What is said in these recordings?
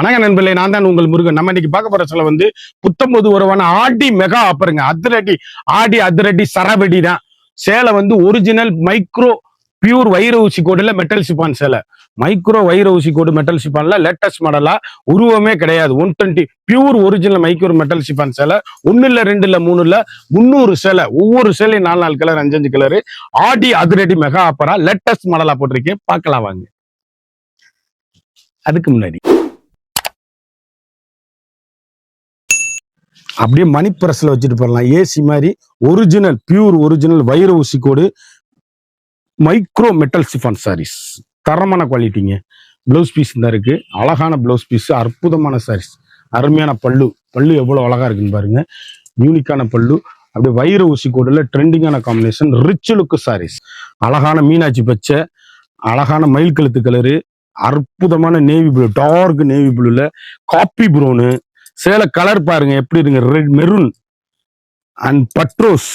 வணக்கம் நண்பர்களே, நான் தான் உங்கள் முருகன். நம்ம இன்னைக்கு பார்க்க போற சொல்ல வந்து புத்தம்பது உறவான ஆடி மெகா ஆஃபருங்க. அதிரடி சரவெடி தான். சேலை வந்து ஒரிஜினல் மைக்ரோ பியூர் வைர ஊசி கோடுல மெட்டல் சிப்பான் சேலை. மைக்ரோ வைர ஊசி கோடு மெட்டல் சிப்பான்ல லேட்டஸ்ட் மாடலா, உருவமே கிடையாது. 120 பியூர் ஒரிஜினல் மைக்ரோ மெட்டல் சிப்பான் சேலை. 1 இல்ல 2 இல்ல 3 இல்ல 300 சேலை. ஒவ்வொரு சேலையும் 4 கலர் 5 கலர். ஆடி அதிரடி மெகா ஆஃபரா லேட்டஸ்ட் மாடலா போட்டிருக்கேன். பார்க்கலாம் வாங்க. அதுக்கு முன்னாடி அப்படியே மணி பிரஸ்ல வச்சுட்டு போடலாம். ஏசி மாதிரி ஒரிஜினல் பியூர் ஒரிஜினல் வைர ஊசி கோடு மைக்ரோ மெட்டல் சிஃபான் சாரீஸ். தரமான குவாலிட்டிங்க. பிளவுஸ் பீஸ் தான் இருக்கு. அழகான பிளவுஸ் பீஸ், அற்புதமான சாரீஸ், அருமையான பல்லு. பல்லு எவ்வளவு அழகா இருக்குன்னு பாருங்க. யூனிக்கான பல்லு. அப்படியே வைர ஊசி கோடுல ட்ரெண்டிங்கான காம்பினேஷன். Rich look saris. அழகான மீனாட்சி பச்சை, அழகான மயில் கழுத்து கலரு, அற்புதமான நேவி ப்ளூ, டார்க் நேவி ப்ளூல காப்பி ப்ரௌனு. சேலை கலர் பாருங்க எப்படி இருக்கு. ரெட் மெரூன் அண்ட் பட்ரோஸ்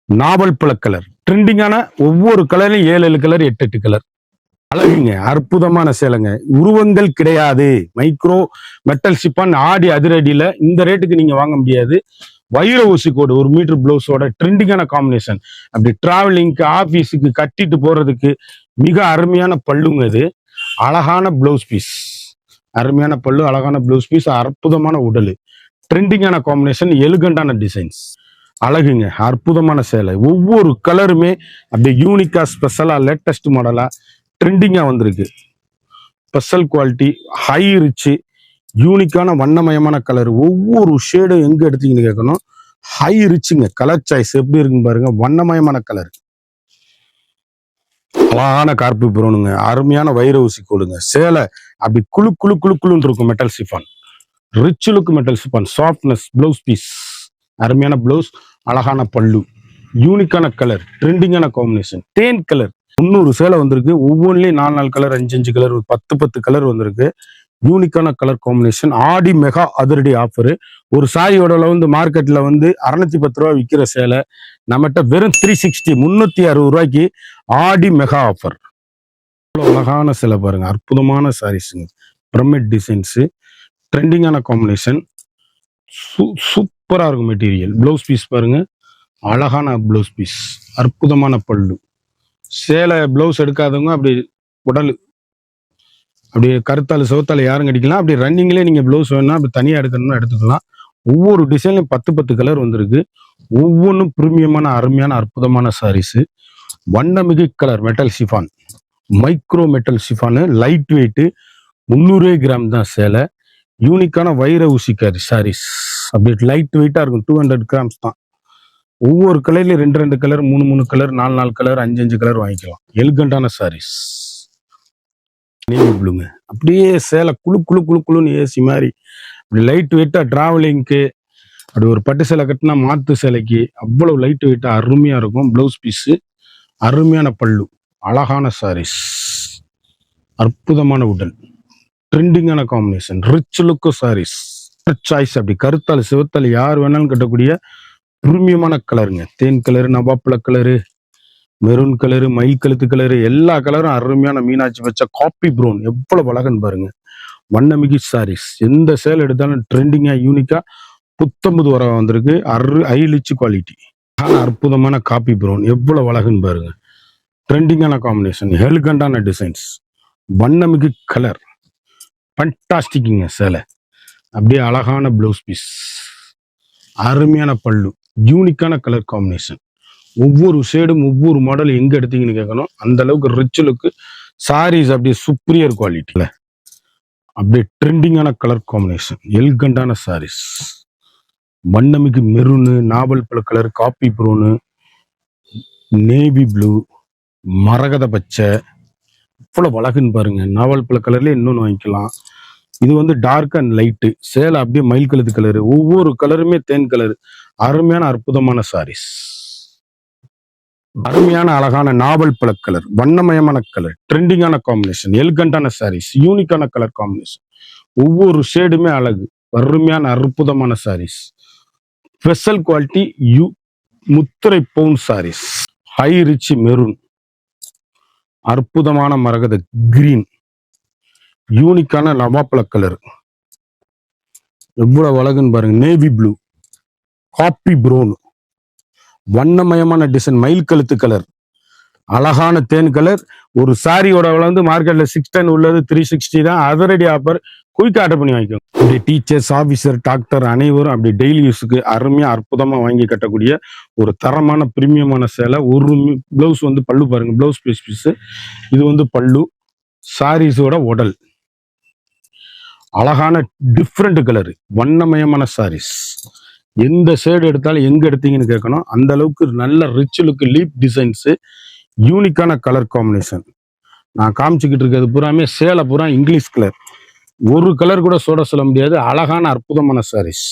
நாவல் பழ கலர். ட்ரெண்டிங்கான ஒவ்வொரு கலர்லையும் 7 கலர் 8 கலர். அழகுங்க, அற்புதமான சேலைங்க. உருவங்கள் கிடையாது. மைக்ரோ மெட்டல் சிப்பான் ஆடி அதிரடியில இந்த ரேட்டுக்கு நீங்க வாங்க முடியாது. வைர ஊசி கோடு 1 மீட்டர் பிளவுஸோட ட்ரெண்டிங்கான காம்பினேஷன். அப்படி டிராவலிங்க்கு ஆபீஸுக்கு கட்டிட்டு போறதுக்கு மிக அருமையான பல்லுங்க. இது அழகான பிளவுஸ் பீஸ், அருமையான பல்லு, அழகான பிளவுஸ் பீஸ், அற்புதமான உடல். ட்ரெண்டிங்கான காம்பினேஷன், எலிகண்டான டிசைன்ஸ். அழகுங்க, அற்புதமான சேலை. ஒவ்வொரு கலருமே அப்படி யூனிக்கா ஸ்பெஷலா லேட்டஸ்ட் மாடலா ட்ரெண்டிங்கா வந்திருக்கு. ஸ்பெஷல் குவாலிட்டி, ஹை ரிச், யூனிக்கான வண்ணமயமான கலர். ஒவ்வொரு ஷேடும் எங்க எடுத்தீங்கன்னு கேட்கணும். ஹை ரிச்சுங்க. கலர் சாய்ஸ் எப்படி இருக்குன்னு பாருங்க. வண்ணமயமான கலர், அழகான கார்பி ப்ரௌனுங்க, அருமையான வைர ஊசி கோடுங்க. சேலை அப்படி குழு குழு குழு குழுன்னு இருக்கும். Metal chiffon, rich look metal chiffon, softness. Blouse piece, அருமையான பிளவுஸ், அழகான பல்லு, யூனிக்கான கலர், ட்ரெண்டிங்கான காம்பினேஷன். தேன் கலர் 300 சேலை வந்திருக்கு. ஒவ்வொன்றிலையும் 4 கலர் 5 கலர் 10 கலர் வந்திருக்கு. யூனிக்கான கலர் காம்பினேஷன். ஆடி மெகா அதிரடி ஆஃபரு. ஒரு சாரியோட வந்து மார்க்கெட்ல வந்து 610 ரூபா விற்கிற சேலை நம்மகிட்ட வெறும் 360 360 ரூபாய்க்கு ஆடி மெகா ஆஃபர். அழகான சேலை பாருங்க. அற்புதமான சாரீஸுங்க. பிரமிட் டிசைன்ஸ், ட்ரெண்டிங்கான காம்பினேஷன், சூப்பரா இருக்கும் மெட்டீரியல். பிளவுஸ் பீஸ் பாருங்க. அழகான பிளவுஸ் பீஸ், அற்புதமான பல்லு. சேலை பிளவுஸ் எடுக்காதவங்க அப்படி உடல் அப்படி கருத்தாள் சிவத்தாள் யாரும் கடிக்கலாம். அப்படி ரன்னிங்லேயே நீங்க பிளவுஸ் வேணும்னா அப்படி தனியாக எடுக்கணும்னா எடுத்துக்கலாம். ஒவ்வொரு டிசைன்லையும் 10 கலர் வந்திருக்கு. ஒவ்வொன்றும் பிரீமியமான அருமையான அற்புதமான சாரீஸ். வண்ணமிகு colour metal chiffon, micro metal chiffon, light weight, 300 gram தான் சேலை. யூனிக்கான வைர ஊசிக்காரி சாரீஸ். அப்படி லைட் வெயிட்டா இருக்கும். 200 கிராம்ஸ் தான். ஒவ்வொரு கலர்லயும் 2 கலர் 3 கலர் 4 கலர் 5 கலர் வாங்கிக்கலாம். எலிகண்டான சாரீஸ். நேவி ப்ளூங்க. அப்படியே சேலை குழு குழு குழு குழுன்னு ஏசி மாதிரி அப்படி லைட் வெயிட்டா டிராவலிங்க்கு. அப்படி ஒரு பட்டு சேலை கட்டினா மாத்து சேலைக்கு அவ்வளவு லைட் வெயிட்டா அருமையா இருக்கும். பிளவுஸ் பீஸ், அருமையான பல்லு, அழகான சாரீஸ், அற்புதமான உடல், ட்ரெண்டிங்கான combination, rich look sarees. Choice அப்படி கருத்தால் சிவத்தால் யார் வேணாலும் கட்டக்கூடிய பிரீமியமான கலருங்க. தேன் கலரு, நவாப்பழ கலரு, மெரூன் கலரு, மயில் கழுத்து கலரு, எல்லா கலரும் அருமையான மீனாட்சி வச்ச காப்பி ப்ரௌன். எவ்வளவு அழகுன்னு பாருங்க. வண்ணமிகு சாரீஸ். எந்த சேல் எடுத்தாலும் ட்ரெண்டிங்கா யூனிக்கா புத்தம்பது வர வந்திருக்கு. High rich quality. அற்புதமான காப்பி ப்ரௌன். எவ்வளவு அழகுன்னு பாருங்க. ட்ரெண்டிங்கான காம்பினேஷன், எலிகண்டான டிசைன்ஸ், வண்ணமிகு கலர், ஃபண்டாஸ்டிக்குங்க சேலை. அப்படியே அழகான பிளவுஸ் பீஸ், அருமையான பல்லு, யூனிக்கான கலர் காம்பினேஷன். ஒவ்வொரு ஷேடும் ஒவ்வொரு மாடல் எங்க எடுத்தீங்கன்னு கேட்கணும். அந்த அளவுக்கு ரிச் லுக்கு சாரீஸ். அப்படியே சுப்பீரியர் குவாலிட்டியில அப்படியே ட்ரெண்டிங்கான கலர் காம்பினேஷன், எலிகண்டான சாரீஸ். வண்ணமிகு மெரூனு, நாவல் பழ colour, coffee brown, navy blue, மரகத பச்சை. இவ்வளவு அழகுன்னு பாருங்க. நாவல் பழ கலர்ல இன்னொன்று வாங்கிக்கலாம். இது வந்து டார்க் அண்ட் லைட்டு. சேலை அப்படியே மயில் கழுத்து கலரு. ஒவ்வொரு கலருமே தேன் கலர். அருமையான அற்புதமான சாரீஸ். அருமையான அழகான நாவல் பழ கலர், வண்ணமயமான கலர், ட்ரெண்டிங்கான காம்பினேஷன், எலிகண்டான சாரீஸ், யூனிக்கான கலர் காம்பினேஷன். ஒவ்வொரு ஷேடுமே அழகு. அருமையான அற்புதமான சாரீஸ். ஸ்பெஷல் குவாலிட்டி முத்திரை பவுன் சாரீஸ். ஹை ரிச் மெரூன், அற்புதமான மரகத கிரீன், யூனிக்கான நவாப்பழ கலர் எவ்வளவு அழகுன்னு பாருங்க. நேவி ப்ளூ, காப்பி ப்ரௌன், வண்ணமயமான டிசைன், மயில் கழுத்து கலர், அழகான தேன் கலர். ஒரு சாரியோட விலை வந்து மார்க்கெட்ல 610 உள்ளது 360 தான். அதரடி ஆஃபர், குயிக் ஆர்டர் பண்ணி வாங்கிக்கோங்க. அப்படி டீச்சர்ஸ், ஆபீசர், டாக்டர் அனைவரும் அப்படி டெய்லி யூஸுக்கு அருமையா அற்புதமா வாங்கி கட்டக்கூடிய ஒரு தரமான பிரீமியமான சேலை. ஒரு பிளவுஸ் வந்து பல்லு பாருங்க, பிளவுஸ் பீஸ். இது வந்து பல்லு. சாரீஸோட உடல் அழகான டிஃப்ரெண்ட் கலர், வண்ணமயமான சாரீஸ். எந்த ஷேடு எடுத்தாலும் எங்க எடுத்தீங்கன்னு கேட்கணும். அந்த அளவுக்கு நல்ல ரிச் லுக், லீப் டிசைன்ஸ், யூனிக்கான கலர் காம்பினேஷன். நான் காமிச்சுக்கிட்டு இருக்கிறது பூராமே சேலை பூரா இங்கிலீஷ் கலர். ஒரு கலர் கூட சொல்ல முடியாது. அழகான அற்புதமான சாரீஸ்,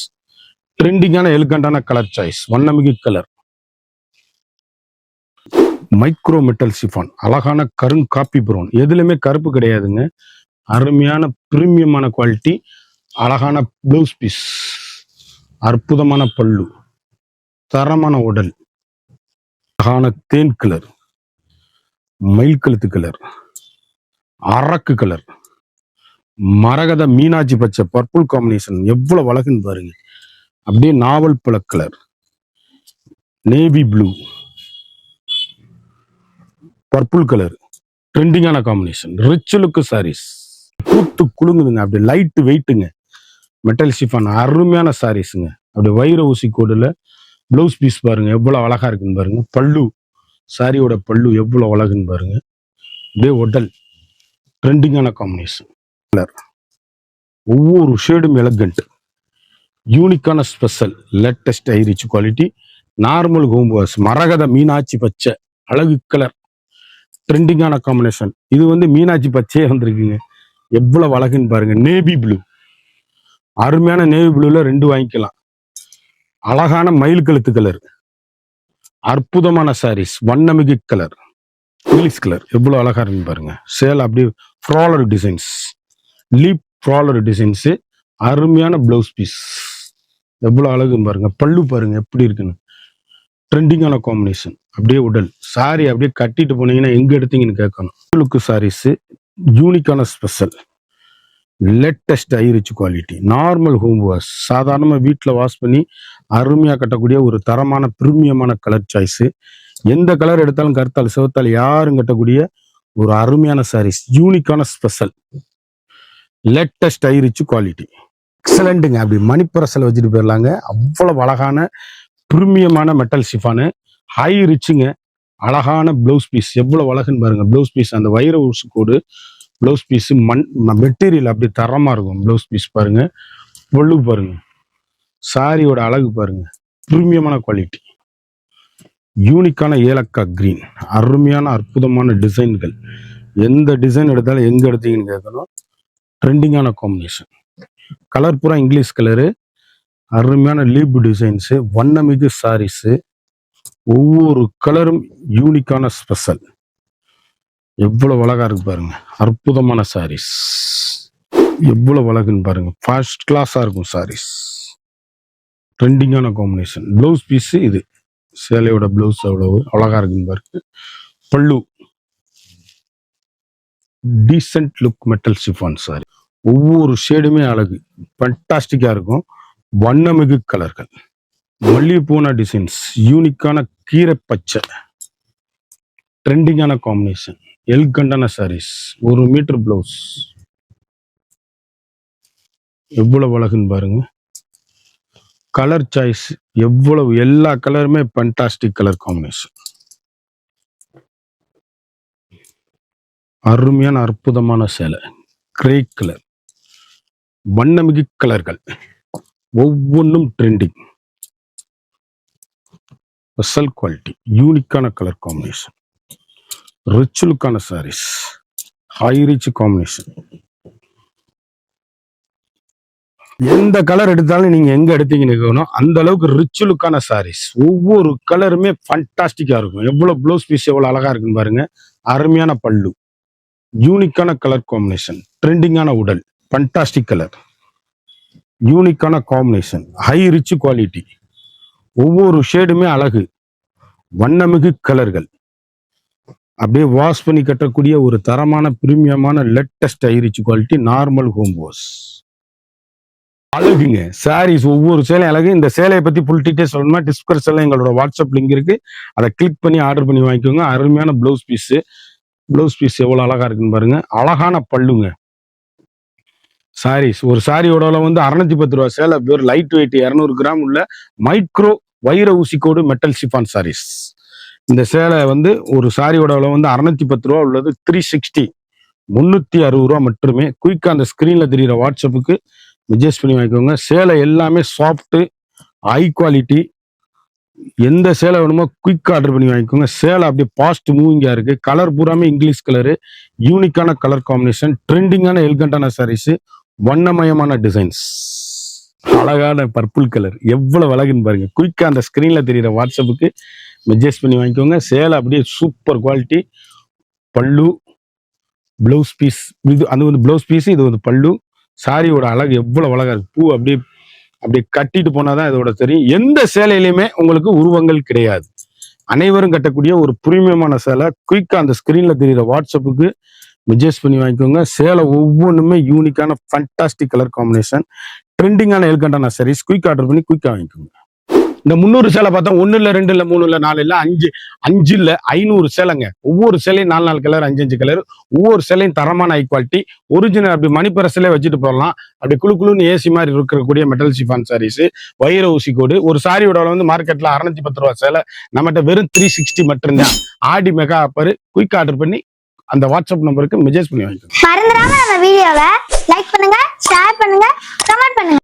ட்ரெண்டிங்கான எலிகண்டான கலர் சாய்ஸ், வண்ணமிகு கலர். மைக்ரோ மெட்டல் சிஃபான், அழகான கருங்காப்பி ப்ரௌன். எதுலையுமே கருப்பு கிடையாதுங்க. அருமையான பிரீமியமான குவாலிட்டி, அழகான ப்ளவுஸ் பீஸ், அற்புதமான பல்லு, தரமான உடல், அழகான தேன் கலர், மயில் கழுத்து கலர், அரக்கு கலர், மரகத மீனாட்சி பச்சை, பர்பிள் காம்பினேஷன். எவ்வளவு அழகுன்னு பாருங்க. அப்படியே நாவல் பழ colour, navy blue, purple colour, ட்ரெண்டிங்கான காம்பினேஷன், ரிச் லுக் சாரீஸ். கூத்து குலுங்குதுங்க. அப்படி லைட் வெயிட்டுங்க, மெட்டல் ஷிஃபான், அருமையான சாரீஸுங்க. அப்படி வைர ஊசி கோடுல பிளவுஸ் பீஸ் பாருங்க, எவ்வளவு அழகா இருக்குன்னு பாருங்க. பல்லு, சாரியோட பல்லு எவ்வளவு அழகுன்னு பாருங்க. அப்படியே உடல், ட்ரெண்டிங்கான காம்பினேஷன் கலர். ஒவ்வொரு ஷேடும் எலகண்ட், யூனிக்கான special, latest high rich quality, normal home wash, மரகத மீனாட்சி பச்சை, அழகு கலர், ட்ரெண்டிங்கான காம்பினேஷன். இது வந்து மீனாட்சி பச்சையே வந்திருக்குங்க. எவ்வளவு அழகுன்னு பாருங்க. நேவி ப்ளூ, அருமையான நேவி ப்ளூல 2 வாங்கிக்கலாம். அழகான மயில் கழுத்து கலர், அற்புதமான சாரீஸ், வண்ணமிகு கலர், இங்கிலீஷ் கலர். எவ்வளவு அழகா இருக்குன்னு பாருங்க. சேல் அப்படியே ஃப்ராலர் டிசைன்ஸ், லீப் ஃப்ராலர் டிசைன்ஸ், அருமையான பிளவுஸ் பீஸ். எவ்வளவு அழகுன்னு பாருங்க. பல்லு பாருங்க எப்படி இருக்குன்னு, ட்ரெண்டிங்கான காம்பினேஷன். அப்படியே உடல், சாரி அப்படியே கட்டிட்டு போனீங்கன்னா எங்க எடுத்தீங்கன்னு கேட்கணும். லுக்கு சாரீஸ், யூனிக்கான special, latest high rich quality, normal home wash, சாதாரணமாக வீட்டில் வாஷ் பண்ணி அருமையாக கட்டக்கூடிய ஒரு தரமான பிரீமியமான கலர் சாய்ஸு. எந்த கலர் எடுத்தாலும் கருத்தால் சிவத்தால் யாரும் கட்டக்கூடிய ஒரு அருமையான சாரீஸ், யூனிக்கான special, latest high rich quality. எக்ஸலண்ட்டுங்க. அப்படி மணிப்பரசல் வச்சுட்டு போயிடலாங்க. அவ்வளவு அழகான பிரீமியமான மெட்டல் ஷிஃபானு, ஹை ரிச்சுங்க. அழகான பிளவுஸ் பீஸ், எவ்வளவு அழகுன்னு பாருங்க. பிளவுஸ் பீஸ் அந்த வைர ஊசி கோடு பிளவுஸ் பீஸ், மெட்டீரியல் அப்படி தரமா இருக்கும். பிளவுஸ் பீஸ் பாருங்க, பொல்லு பாருங்க, சாரியோட அழகு பாருங்க, பிரீமியமான குவாலிட்டி, யூனிக்கான ஏலக்காய் கிரீன், அருமையான அற்புதமான டிசைன்கள். எந்த டிசைன் எடுத்தாலும் எங்க எடுத்தீங்கன்னு கேட்கணும். ட்ரெண்டிங்கான காம்பினேஷன், கலர் பூரா இங்கிலீஷ் கலரு, அருமையான லீப் டிசைன்ஸ், வண்ணமிகு சாரீஸ். ஒவ்வொரு கலரும் யூனிக்கான ஸ்பெஷல். எவ்வளவு அழகா இருக்கு பாருங்க. அற்புதமான சாரீஸ், எவ்வளவு அழகுன்னு பாருங்க. ஃபர்ஸ்ட் கிளாஸா இருக்கும் சாரீஸ், ட்ரெண்டிங்கான காம்பினேஷன். பிளவுஸ் பீஸ் இது, சேலையோட பிளவுஸ் அவ்வளவு அழகா இருக்குன்னு பாருங்க. பல்லு, decent look metal chiffon sorry. ஒவ்வொரு ஷேடுமே அழகு, ஃபண்டாஸ்டிக்கா இருக்கும். வண்ணமிகு கலர்கள், மல்லிகைப்பூனா டிசைன்ஸ், யூனிக்கான கீரை பச்சை, ட்ரெண்டிங்கான காம்பினேஷன், எல்கண்டான சாரீஸ். 1 மீட்டர் பிளவுஸ், எவ்வளவு அழகுன்னு பாருங்க. கலர் சாய்ஸ் எவ்வளவு, எல்லா கலருமே ஃபண்டாஸ்டிக் கலர் காம்பினேஷன். அருமையான அற்புதமான சேலை, கிரே கலர், வண்ணமிகு கலர்கள், ஒவ்வொன்றும் ட்ரெண்டிங், ஸ்பெஷல் குவாலிட்டி, யூனிக்கான கலர் காம்பினேஷன், ரிச் லுக்கான சாரீஸ், ஹை ரிச் காம்பினேஷன். எந்த கலர் எடுத்தாலும் நீங்க எங்க எடுத்தீங்கன்னு கேட்கணும். அந்த அளவுக்கு ரிச் லுக்கான சாரீஸ், ஒவ்வொரு கலருமே ஃபண்டாஸ்டிக்கா இருக்கும். எவ்வளவு ப்ளவுஸ் பீஸ் எவ்வளவு அழகா இருக்குன்னு பாருங்க. அருமையான பல்லு, யூனிக்கான கலர் காம்பினேஷன், ட்ரெண்டிங்கான உடல், ஃபண்டாஸ்டிக் கலர், யூனிக்கான காம்பினேஷன், ஹை ரிச் குவாலிட்டி. ஒவ்வொரு ஷேடுமே அழகு, வண்ணமிகு கலர்கள், அப்படியே வாஷ் பண்ணி கட்டக்கூடிய ஒரு தரமான பிரீமியமான latest high rich quality normal home wash. அழகுங்க சாரீஸ், ஒவ்வொரு சேலையும் அழகு. இந்த சேலையை பத்தி ஃபுல் டீட்டெயில் சொல்லணுமா டிஸ்கிரிப்ஷன்ல எங்களோட வாட்ஸ்அப் லிங்க் இருக்கு, அதை கிளிக் பண்ணி ஆர்டர் பண்ணி வாங்கிக்கோங்க. அருமையான பிளவுஸ் பீஸ். பிளவுஸ் பீஸ் எவ்வளவு அழகா இருக்குன்னு பாருங்க. அழகான பல்லுங்க. சாரீஸ், ஒரு சாரியோட வந்து 610 ரூபா சேலை, வெறும் லைட் வெயிட் 200 கிராம் உள்ள மைக்ரோ வைர ஊசிக்கோடு மெட்டல் சிஃபான் சாரீஸ். இந்த சேலை வந்து ஒரு சாரியோட வந்து 610 ரூபா உள்ளது. 360 360 ரூபா மட்டுமே. குயிக்கா அந்த ஸ்கிரீன்ல தெரியுற வாட்ஸ்அப்புக்கு மெசேஜ் பண்ணி வாங்கிக்கோங்க. சேலை எல்லாமே சாஃப்ட், ஹை குவாலிட்டி. எந்த சேலை வேணுமோ குயிக் ஆர்டர் பண்ணி வாங்கிக்கோங்க. சேலை அப்படியே பாஸ்ட் மூவிங்கா இருக்கு. கலர் பூராமே இங்கிலீஷ் கலரு, யூனிக்கான கலர் காம்பினேஷன், ட்ரெண்டிங்கான எலிகண்டான சாரீஸ், வண்ணமயமான டிசைன்ஸ், அழகான பர்பிள் கலர். எவ்வளவு அழகுன்னு பாருங்க. குயிக்கா அந்த ஸ்கிரீன்ல தெரியுற வாட்ஸ்அப்புக்கு மெசேஜ் பண்ணி வாங்கிக்கோங்க. சேலை அப்படியே சூப்பர் குவாலிட்டி. பல்லு, பிளவுஸ் பீஸ், இது அது வந்து பிளவுஸ் பீஸ், இது வந்து பல்லு. சாரியோட அழகு எவ்வளவு அழகா இருக்கு. பூ அப்படியே அப்படியே கட்டிட்டு போனாதான் இதோட தெரியும். எந்த சேலையிலுமே உங்களுக்கு உருவங்கள் கிடையாது. அனைவரும் கட்டக்கூடிய ஒரு பிரீமியமான சேலை. குயிக்கா அந்த ஸ்கிரீன்ல தெரியுற வாட்ஸ்அப்புக்கு மெசேஜ் பண்ணி வாங்கிக்கோங்க. சேலை ஒவ்வொன்றுமே யூனிக்கான ஃபண்டாஸ்டிக் கலர் காம்பினேஷன், ட்ரெண்டிங்கான எலிகண்டான சாரீஸ். குயிக் ஆர்டர் பண்ணி குயிக்கா வாங்கிக்கோங்க. இந்த 300 சேலை பார்த்தா 1 இல்ல 2 இல்ல 3 இல்ல 4 இல்ல 5 இல்ல 500 சேலைங்க. ஒவ்வொரு சேலையும் 4 கலர், 5 கலர். ஒவ்வொரு சேலையும் தரமான ஹை குவாலிட்டி ஒரிஜினல். அப்படி மணிப்பரசிலே வச்சுட்டு போடலாம். அப்படி குழு குழுன்னு ஏசி மாதிரி இருக்கக்கூடிய மெட்டல் சிஃபான் சாரீஸ், வைர ஊசி கோடு. ஒரு சாரியோட வந்து மார்க்கெட்ல 610 ரூபா சேலை, நம்மகிட்ட வெறும் 360 மட்டும்தான். ஆடி மெகா ஆஃபர். குயிக் ஆர்டர் பண்ணி அந்த வாட்ஸ்அப் நம்பருக்கு மெசேஜ் பண்ணி வாங்கிக்கோங்க. மறந்துடாம நம்ம வீடியோவை லைக் பண்ணுங்க, ஷேர் பண்ணுங்க, கமெண்ட் பண்ணுங்க.